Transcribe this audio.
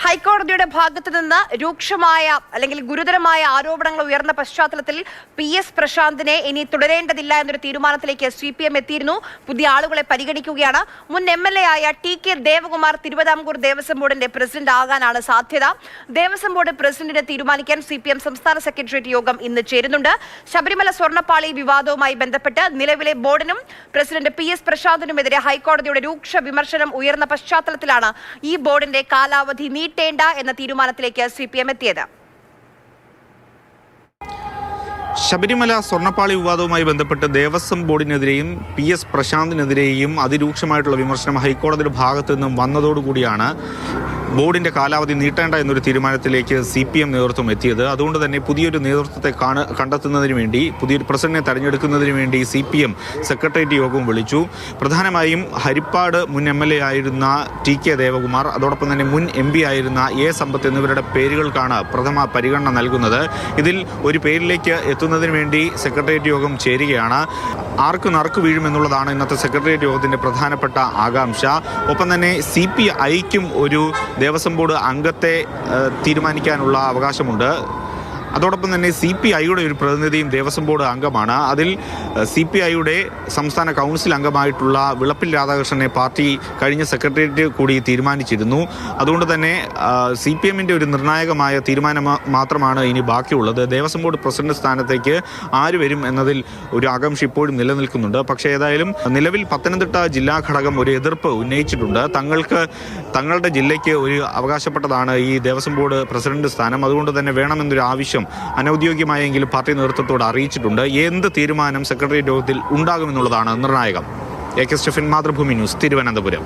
ഹൈക്കോടതിയുടെ ഭാഗത്തു നിന്ന് രൂക്ഷമായ അല്ലെങ്കിൽ ഗുരുതരമായ ആരോപണങ്ങൾ ഉയർന്ന പശ്ചാത്തലത്തിൽ PS പ്രശാന്തിനെ ഇനി തുടരേണ്ടതില്ല എന്നൊരു തീരുമാനത്തിലേക്ക് CPM എത്തിയിരുന്നു. പുതിയ ആളുകളെ പരിഗണിക്കുകയാണ്. മുൻ MLA ആയ TK ദേവകുമാർ തിരുവിതാംകൂർ ദേവസ്വം ബോർഡിന്റെ പ്രസിഡന്റ് ആകാനാണ് സാധ്യത. ദേവസ്വം ബോർഡ് പ്രസിഡന്റിനെ തീരുമാനിക്കാൻ CPM സംസ്ഥാന സെക്രട്ടേറിയറ്റ് യോഗം ഇന്ന് ചേരുന്നുണ്ട്. ശബരിമല സ്വർണ്ണപ്പാളി വിവാദവുമായി ബന്ധപ്പെട്ട് നിലവിലെ ബോർഡിനും പ്രസിഡന്റ് PS പ്രശാന്തിനുമെതിരെ ഹൈക്കോടതിയുടെ രൂക്ഷ വിമർശനം ഉയർന്ന പശ്ചാത്തലത്തിലാണ് ഈ ബോർഡിന്റെ കാലാവധി നീട്ടേണ്ട എന്ന തീരുമാനത്തിലേക്ക് CPM എത്തിയത്. ശബരിമല സ്വർണ്ണപ്പാളി വിവാദവുമായി ബന്ധപ്പെട്ട് ദേവസ്വം ബോർഡിനെതിരെയും PS പ്രശാന്തിനെതിരെയും അതിരൂക്ഷമായിട്ടുള്ള വിമർശനം ഹൈക്കോടതിയുടെ ഭാഗത്തു നിന്നും വന്നതോടുകൂടിയാണ് ബോർഡിന്റെ കാലാവധി നീട്ടേണ്ട എന്നൊരു തീരുമാനത്തിലേക്ക് CPM നേതൃത്വം എത്തിയത്. അതുകൊണ്ട് തന്നെ പുതിയൊരു നേതൃത്വത്തെ കണ്ടെത്തുന്നതിന് വേണ്ടി, പുതിയൊരു പ്രസിഡന്റിനെ തെരഞ്ഞെടുക്കുന്നതിന് വേണ്ടി CPM സെക്രട്ടേറിയറ്റ് യോഗവും വിളിച്ചു. പ്രധാനമായും ഹരിപ്പാട് മുൻ MLA ആയിരുന്ന TK ദേവകുമാർ, അതോടൊപ്പം തന്നെ മുൻ MP ആയിരുന്ന A സമ്പത്ത് എന്നിവരുടെ പേരുകൾക്കാണ് പ്രഥമ പരിഗണന നൽകുന്നത്. ഇതിൽ ഒരു പേരിലേക്ക് എത്തുന്നതിന് വേണ്ടി സെക്രട്ടേറിയറ്റ് യോഗം ചേരുകയാണ്. ആർക്ക് നറുക്ക് വീഴുമെന്നുള്ളതാണ് ഇന്നത്തെ സെക്രട്ടേറിയറ്റ് യോഗത്തിന്റെ പ്രധാനപ്പെട്ട ആകാംക്ഷ. ഒപ്പം തന്നെ CPIക്കും ഒരു ദേവസ്വം ബോർഡ് അംഗത്തെ തീരുമാനിക്കാനുള്ള അവകാശമുണ്ട്. അതോടൊപ്പം തന്നെ CPIയുടെ ഒരു പ്രതിനിധിയും ദേവസ്വം ബോർഡ് അംഗമാണ്. അതിൽ CPIയുടെ സംസ്ഥാന കൗൺസിൽ അംഗമായിട്ടുള്ള വിളപ്പിൽ രാധാകൃഷ്ണനെ പാർട്ടി കഴിഞ്ഞ സെക്രട്ടേറിയറ്റ് കൂടി തീരുമാനിച്ചിരുന്നു. അതുകൊണ്ട് തന്നെ CPMന്റെ ഒരു നിർണായകമായ തീരുമാനം മാത്രമാണ് ഇനി ബാക്കിയുള്ളത്. ദേവസ്വം ബോർഡ് പ്രസിഡന്റ് സ്ഥാനത്തേക്ക് ആര് വരും എന്നതിൽ ഒരു ആകാംക്ഷ ഇപ്പോഴും നിലനിൽക്കുന്നുണ്ട്. പക്ഷേ ഏതായാലും നിലവിൽ പത്തനംതിട്ട ജില്ലാ ഘടകം ഒരു എതിർപ്പ് ഉന്നയിച്ചിട്ടുണ്ട്. തങ്ങളുടെ ജില്ലയ്ക്ക് ഒരു അവകാശപ്പെട്ടതാണ് ഈ ദേവസ്വം ബോർഡ് പ്രസിഡന്റ് സ്ഥാനം. അതുകൊണ്ട് തന്നെ വേണമെന്നൊരു ആവശ്യം അനൌദ്യോഗികമായെങ്കിലും പാർട്ടി നേതൃത്വത്തോട് അറിയിച്ചിട്ടുണ്ട്. എന്ത് തീരുമാനം സെക്രട്ടേറിയറ്റ് യോഗത്തിൽ ഉണ്ടാകുമെന്നുള്ളതാണ് നിർണായകം. AK Stephin, Mathrubhumi news, Thiruvananthapuram.